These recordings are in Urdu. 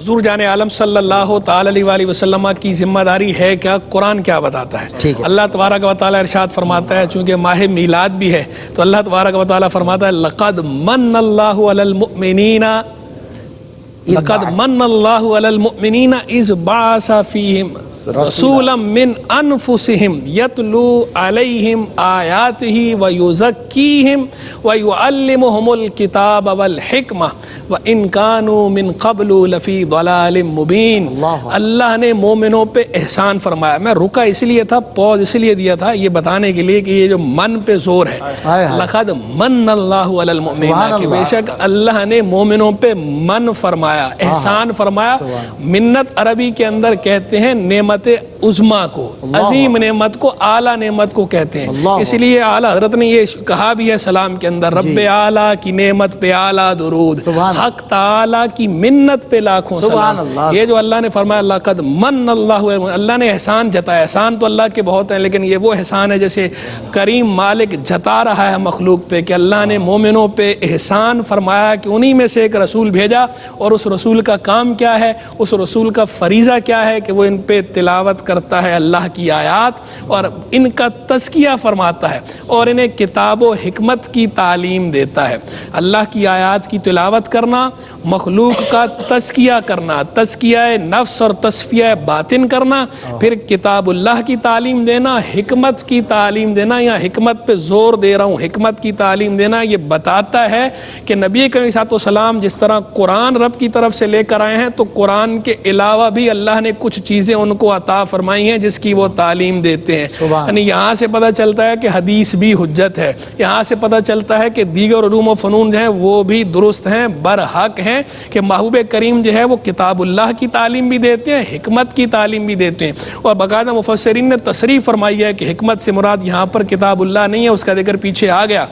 حضور جان عالم صلی اللہ تعالی علیہ وسلم کی ذمہ داری ہے کیا؟ قرآن کیا بتاتا ہے؟ اللہ تبارک و تعالی ارشاد فرماتا ہے، چونکہ ماہ میلاد بھی ہے تو اللہ تبارک و تعالی فرماتا ہے لقد من اللہ علی المؤمنین اذ بعث فیہم رسولا من انفسہم یتلو علیہم آیاتہ ویزکیہم ویعلمہم الکتاب والحکمہ وَإِن كَانُوا مِن قَبْلُ لَفِي ضَلَالٍ مُبِينٍ۔ اللہ نے مومنوں پہ احسان فرمایا۔ میں رکا اس لیے تھا، پوز اس لیے دیا تھا، یہ بتانے کے لیے کہ یہ جو من پہ زور ہے، لَقَدْ مَنَّ اللَّهُ عَلَى الْمُؤْمِنِينَ، کہ بے شک اللہ نے مومنوں پہ من فرمایا، احسان فرمایا۔ منت عربی کے اندر کہتے ہیں نعمت عظمیٰ کو، عظیم نعمت کو، اعلیٰ نعمت کو کہتے ہیں۔ اس لیے اعلیٰ حضرت نے یہ کہا بھی ہے سلام کے اندر، رب اعلیٰ کی نعمت پہ اعلیٰ درود، حق تعالیٰ کی منت پہ لاکھوں سلام۔ یہ جو اللہ نے فرمایا لقد من اللہ، اللہ نے احسان جتایا۔ احسان تو اللہ کے بہت ہیں، لیکن یہ وہ احسان ہے جیسے کریم مالک جتا رہا ہے مخلوق پہ، کہ اللہ نے مومنوں پہ احسان فرمایا کہ انہی میں سے ایک رسول بھیجا، اور اس رسول کا کام کیا ہے، اس رسول کا فریضہ کیا ہے کہ وہ ان پہ تلاوت کرتا ہے اللہ کی آیات اور ان کا تزکیہ فرماتا ہے اور انہیں کتاب و حکمت کی تعلیم دیتا ہے۔ اللہ کی آیات کی تلاوت کرنا، مخلوق کا تزکیہ کرنا، تزکیہ نفس اور تصفیہ باطن کرنا، پھر کتاب اللہ کی تعلیم دینا، حکمت کی تعلیم دینا، یا حکمت پہ زور دے رہا ہوں، حکمت کی تعلیم دینا، یہ بتاتا ہے کہ نبی کریم صلی اللہ علیہ وسلم جس طرح قرآن رب کی طرف سے لے کر آئے ہیں، تو قرآن کے علاوہ بھی اللہ نے کچھ چیزیں ان کو عطا فرمائی ہیں جس کی وہ تعلیم دیتے ہیں۔ یعنی یہاں سے پتہ چلتا ہے کہ حدیث بھی حجت ہے، یہاں سے پتہ چلتا ہے کہ دیگر علوم و فنون جو ہیں وہ بھی درست ہیں، برحق ہیں، کہ محبوب کریم جو ہے وہ کتاب اللہ کی تعلیم بھی دیتے ہیں، حکمت کی تعلیم بھی دیتے ہیں۔ اور باقاعدہ مفسرین نے تصریح فرمائی ہے کہ حکمت سے مراد یہاں پر کتاب اللہ نہیں ہے، اس کا ذکر پیچھے آ گیا۔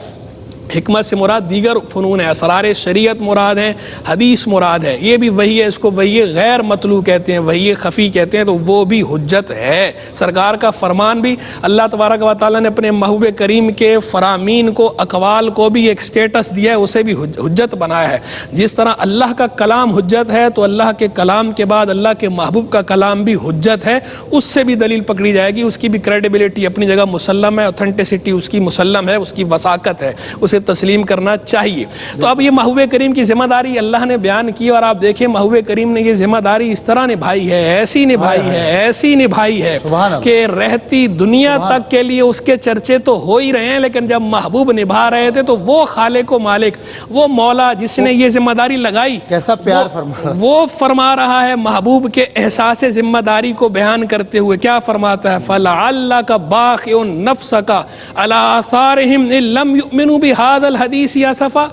حکمت سے مراد دیگر فنون ہے، اسرار شریعت مراد ہیں، حدیث مراد ہے، یہ بھی وہی ہے، اس کو وہی غیر مطلوع کہتے ہیں، وہی خفی کہتے ہیں، تو وہ بھی حجت ہے۔ سرکار کا فرمان بھی اللہ تبارک و تعالیٰ نے اپنے محبوب کریم کے فرامین کو، اقوال کو بھی ایک سٹیٹس دیا ہے، اسے بھی حجت بنایا ہے۔ جس طرح اللہ کا کلام حجت ہے، تو اللہ کے کلام کے بعد اللہ کے محبوب کا کلام بھی حجت ہے، اس سے بھی دلیل پکڑی جائے گی، اس کی بھی کریڈیبلٹی اپنی جگہ مسلم ہے، اوتھینٹسٹی اس کی مسلم ہے، اس کی وثاقت ہے، اسے تسلیم کرنا چاہیے۔ تو اب یہ محبوب کریم کی ذمہ داری اللہ نے بیان کی، اور آپ دیکھیں محبوب کریم نے یہ ذمہ داری اس طرح نبھائی ہے، ایسی نبھائی ہے، ایسی نبھائی ہے کہ رہتی دنیا تک کے لیے اس کے چرچے تو ہو ہی رہے ہیں، لیکن جب محبوب نبھا رہے تھے تو وہ خالق و مالک، وہ مولا جس نے یہ ذمہ داری لگائی، کیسا پیار فرما، وہ فرما رہا ہے محبوب کے احساس ذمہ داری کو بیان کرتے ہوئے، کیا فرماتا ہے؟ فَلَعَلَّكَ بَاخِعٌ نَفْسَكَ عَلَىٰ آثَارِهِمْ إِن لَّمْ يُؤْمِنُوا بِهَٰذَا الحدیث یا صفا،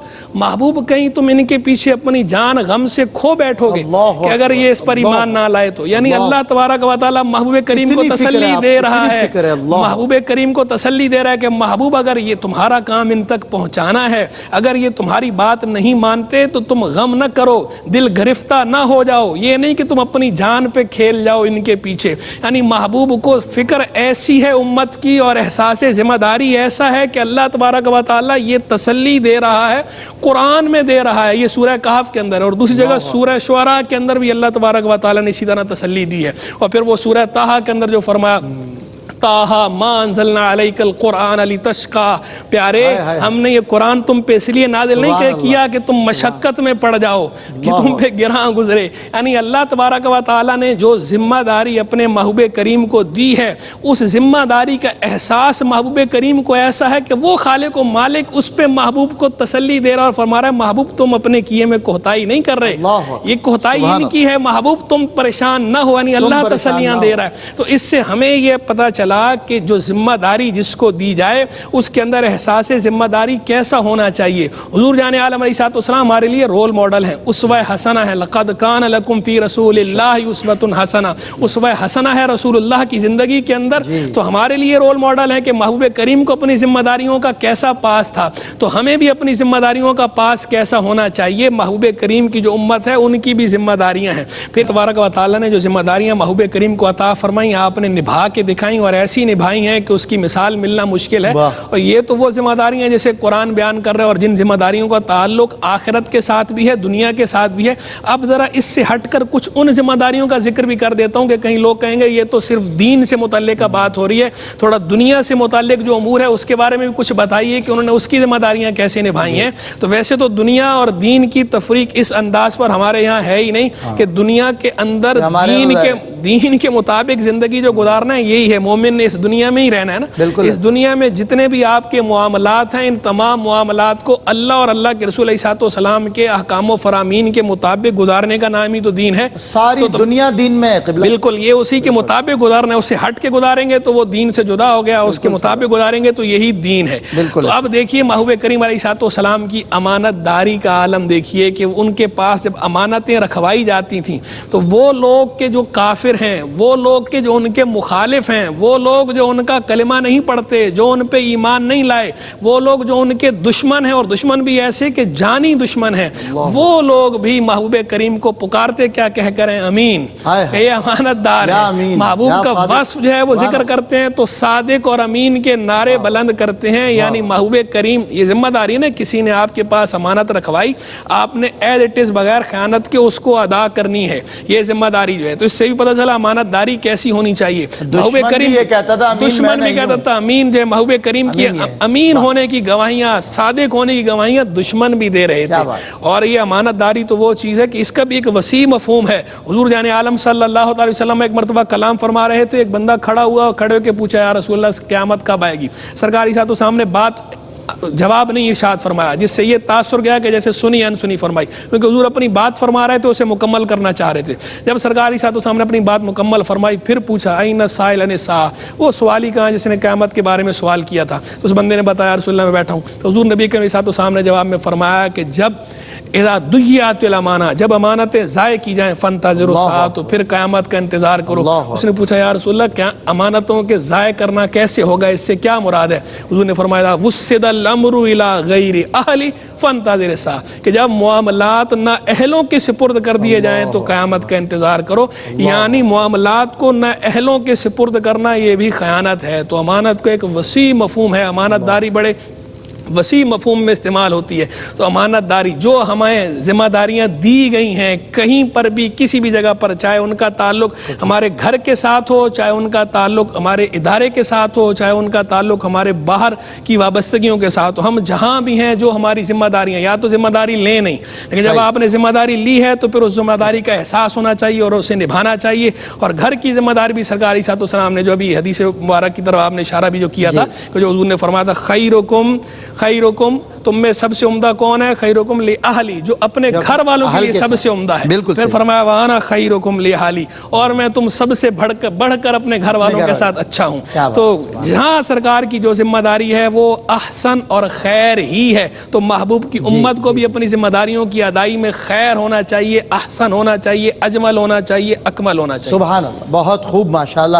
محبوب کہیں تم ان کے پیچھے اپنی جان غم سے کھو بیٹھو گے کہ اگر یہ اس پر ایمان نہ لائے تو۔ یعنی اللہ تبارک و تعالیٰ محبوب کریم کو تسلی دے رہا ہے، محبوب کریم کو تسلی دے رہا ہے کہ محبوب اگر یہ تمہارا کام ان تک پہنچانا ہے، اگر یہ تمہاری بات نہیں مانتے تو تم غم نہ کرو، دل گرفتہ نہ ہو جاؤ، یہ نہیں کہ تم اپنی جان پہ کھیل جاؤ ان کے پیچھے۔ یعنی محبوب کو فکر ایسی ہے امت کی اور احساس ذمہ داری ایسا ہے کہ اللہ تبارک و تعالیٰ یہ تسلی دے رہا ہے، قرآن میں دے رہا ہے، یہ سورہ کہف کے اندر، اور دوسری جگہ سورہ شعراء کے اندر بھی اللہ تبارک و تعالیٰ نے اسی طرح تسلی دی ہے۔ اور پھر وہ سورہ طٰہٰ کے اندر جو فرمایا طٰہٰ ما انزلنا علیک القرآن لتشقیٰ، پیارے ہم نے یہ قرآن تم پہ اس لیے نازل نہیں کیا کہ تم مشقت میں پڑ جاؤ، کہ تم پہ گراں گزرے۔ یعنی اللہ تبارک و تعالیٰ نے جو ذمہ داری اپنے محبوب کریم کو دی ہے، اس ذمہ داری کا احساس محبوب کریم کو ایسا ہے کہ وہ خالق و مالک اس پہ محبوب کو تسلی دے رہا اور فرما رہا ہے محبوب تم اپنے کیے میں کوتاہی نہیں کر رہے، یہ کوتاہی ان کی ہے، محبوب تم پریشان نہ ہو، یعنی اللہ تسلیاں دے رہا ہے۔ تو اس سے ہمیں یہ پتہ چلا کہ جو ذمہ داری جس کو دی جائے اس کے اندر احساس ذمہ داری کیسا ہونا چاہیے۔ حضور جان عالم علیہ السلام ہمارے لیے رول ماڈل ہیں، اسوہ حسنہ ہے، لقد کان لکم فی رسول اللہ اسوۃ حسنہ، اسوہ حسنہ ہے رسول اللہ کی زندگی کے اندر۔ تو ہمارے لیے رول ماڈل ہے کہ محبوب کریم کو اپنی ذمہ داریوں کا کیسا پاس تھا، تو ہمیں بھی اپنی ذمہ داریوں کا پاس کیسا ہونا چاہیے۔ محبوب کریم کی جو امت ہے ان کی بھی ذمہ داریاں ہیں۔ پھر تبارک و تعالیٰ نے جو ذمہ داریاں محبوب کریم کو عطا فرمائیں آپ نے نبھا کے دکھائیں، اور ایسی نبھائی ہیں کہ اس کی مثال ملنا مشکل ہے. اور یہ تو وہ ذمہ داریاں ہیں جیسے قرآن بیان کر رہے ہیں، اور جن ذمہ داریوں کا تعلق آخرت کے ساتھ بھی ہے، دنیا کے ساتھ بھی ہے. اب ذرا اس سے ہٹ کر کچھ ان ذمہ داریوں کا ذکر بھی کر دیتا ہوں کہ کہیں لوگ کہیں گے یہ تو صرف دین سے متعلقہ بات ہو رہی ہے، تھوڑا دنیا سے متعلق جو امور ہے اس کے بارے میں بھی کچھ بتائیے کہ انہوں نے اس کی ذمہ داریاں کیسے نبھائی ہیں. تو ویسے تو دنیا اور دین کی تفریق اس انداز پر ہمارے یہاں ہے ہی نہیں کہ دنیا کے اندر دین کے مطابق زندگی جو گزارنا ہے یہی ہے. مومن نے اس دنیا میں ہی رہنا ہے نا. اس دنیا میں جتنے بھی آپ کے معاملات ہیں ان تمام معاملات کو اللہ اور اللہ کے رسول علیہ السلام کے احکام و فرامین کے مطابق گزارنے کا نام ہی تو دین ہے. ساری دنیا دین میں بالکل یہ اسی کے مطابق گزارنا ہے. اس سے ہٹ کے گزاریں گے تو وہ دین سے جدا ہو گیا، اس کے مطابق گزاریں گے تو یہی دین ہے. تو اب دیکھیے محبوب کریم علیہ السلام کی امانت داری کا عالم دیکھیے کہ ان کے پاس جب امانتیں رکھوائی جاتی تھیں تو وہ لوگ کے جو کافر ہیں، وہ لوگ کے جو ان کے مخالف ہیں، وہ لوگ جو ان کا کلمہ نہیں پڑھتے، جو ان پہ ایمان نہیں لائے، وہ لوگ جو ان کے دشمن ہیں، اور دشمن بھی ایسے کہ جانی دشمن ہیں، وہ لوگ بھی محبوب کریم کو پکارتے کیا کہہ کر ہیں؟ امین، کہ یہ امانت دار ہے. محبوب کا وصف جو ہے وہ ذکر کرتے ہیں تو صادق اور امین کے نعرے بلند کرتے ہیں. یعنی محبوب کریم یہ ذمہ داری ہے نا، کسی نے آپ کے پاس امانت رکھوائی، آپ نے ایز اٹ از بغیر خیانت کے اس کو ادا کرنی ہے، یہ ذمہ داری جو ہے. تو اس سے بھی پتہ چلا امانت داری کیسی ہونی چاہیے. محبوب کریم دشمن بھی کہتا تھا امین، جو محبوب کریم کی امین ہونے کی گواہیاں، صادق ہونے کی گواہیاں دشمن بھی دے رہے تھے. اور یہ امانت داری تو وہ چیز ہے کہ اس کا بھی ایک وسیع مفہوم ہے. حضور جان عالم صلی اللہ علیہ وسلم ایک مرتبہ کلام فرما رہے تو ایک بندہ کھڑا ہوا اور کھڑے ہو کے پوچھا یا رسول اللہ قیامت کب آئے گی؟ سرکار علیہ السلام نے بات جواب نہیں ارشاد فرمایا، جس سے یہ تاثر گیا کہ جیسے سنی انسنی فرمائی، کیونکہ حضور اپنی بات فرما رہے تھے اسے مکمل کرنا چاہ رہے تھے. جب سرکار علیہ السلام نے اپنی بات مکمل فرمائی پھر پوچھا این السائل عن الساعہ، وہ سوالی کہاں جس نے قیامت کے بارے میں سوال کیا تھا؟ تو اس بندے نے بتایا رسول اللہ میں بیٹھا ہوں. تو حضور نبی کریم صلی اللہ علیہ وسلم نے جواب میں فرمایا کہ جب اذا ضیعت الامانہ، جب امانتیں ضائع کی جائیں فانتظروا الساعہ، تو پھر قیامت کا انتظار کرو. اس نے پوچھا یا رسول اللہ کیا امانتوں کے ضائع کرنا کیسے ہوگا، اس سے کیا مراد ہے؟ حضور نے فرمایا وسد الامر الی غیر اہل فانتظر الساعہ، کہ جب معاملات نہ اہلوں کے سپرد کر دیے جائیں تو قیامت کا انتظار کرو. یعنی معاملات کو نہ اہلوں کے سپرد کرنا یہ بھی خیانت ہے. تو امانت کو ایک وسیع مفہوم ہے، امانت داری بڑے وسیع مفہوم میں استعمال ہوتی ہے. تو امانت داری جو ہمیں ذمہ داریاں دی گئی ہیں کہیں پر بھی کسی بھی جگہ پر، چاہے ان کا تعلق ہمارے گھر کے ساتھ ہو، چاہے ان کا تعلق ہمارے ادارے کے ساتھ ہو، چاہے ان کا تعلق ہمارے باہر کی وابستگیوں کے ساتھ ہو، ہم جہاں بھی ہیں جو ہماری ذمہ داریاں، یا تو ذمہ داری لیں نہیں، لیکن جب آپ نے ذمہ داری لی ہے تو پھر اس ذمہ داری کا احساس ہونا چاہیے اور اسے نبھانا چاہیے. اور گھر کی ذمہ داری بھی سرکار علیہ السلام نے جو ابھی حدیث مبارک کی طرف آپ نے اشارہ بھی جو کیا تھا کہ جو حضور نے فرمایا تھا خیرکم تم میں سب سے عمدہ کون ہے؟ خیرکم لأہلی، جو اپنے گھر والوں کے لیے سب سے عمدہ ہے. پھر فرمایا وانا خیرکم لأہلی، اور میں تم سب سے بڑھ کر اپنے گھر والوں کے ساتھ اچھا ہوں. تو جہاں سرکار کی جو ذمہ داری ہے وہ احسن اور خیر ہی ہے، تو محبوب کی امت کو بھی اپنی ذمہ داریوں کی ادائی میں خیر ہونا چاہیے، احسن ہونا چاہیے، اجمل ہونا چاہیے، اکمل ہونا چاہیے. سبحان اللہ، بہت خوب، ماشاءاللہ.